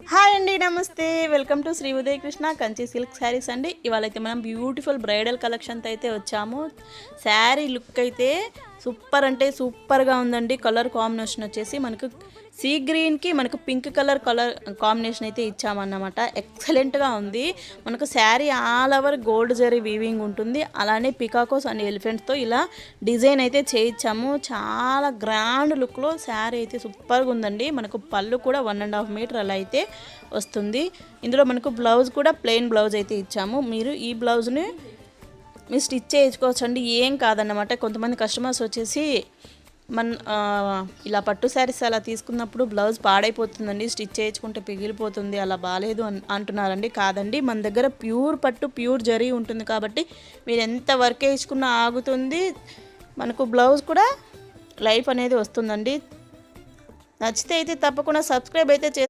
Hi అండి, నమస్తే. Welcome to Sri Uday Krishna Kanchi Silk Sarees అండి. ఇవాళైతే మనం బ్యూటిఫుల్ బ్రైడల్ కలెక్షన్తో అయితే వచ్చాము. శారీ లుక్ అయితే సూపర్ అంటే సూపర్గా ఉందండి. కలర్ కాంబినేషన్ వచ్చేసి మనకు సీ గ్రీన్కి మనకు పింక్ కలర్ కాంబినేషన్ అయితే ఇచ్చామన్నమాట. ఎక్సలెంట్గా ఉంది. మనకు sari all over gold zari weaving ఉంటుంది. అలానే పికాకోస్ అండ్ ఎలిఫెంట్స్తో ఇలా డిజైన్ అయితే చేయించాము. చాలా గ్రాండ్ లుక్లో శారీ అయితే సూపర్గా ఉందండి. మనకు పళ్ళు కూడా 1.5 మీటర్ అలా అయితే వస్తుంది. ఇందులో మనకు బ్లౌజ్ కూడా ప్లెయిన్ బ్లౌజ్ అయితే ఇచ్చాము. మీరు ఈ బ్లౌజ్ని మీరు స్టిచ్ చేయించుకోవచ్చండి, ఏం కాదన్నమాట. కొంతమంది కస్టమర్స్ వచ్చేసి ఇలా పట్టు శారీస్ అలా తీసుకున్నప్పుడు బ్లౌజ్ పాడైపోతుందండి, స్టిచ్ చేయించుకుంటే పిగిలిపోతుంది, అలా బాగాలేదు అంటున్నారండి. కాదండి, మన దగ్గర ప్యూర్ పట్టు ప్యూర్ జరీ ఉంటుంది కాబట్టి మీరు ఎంత వర్క్ వేయించుకున్నా ఆగుతుంది. మనకు బ్లౌజ్ కూడా లైఫ్ అనేది వస్తుందండి. నచ్చితే అయితే తప్పకుండా సబ్స్క్రైబ్ అయితే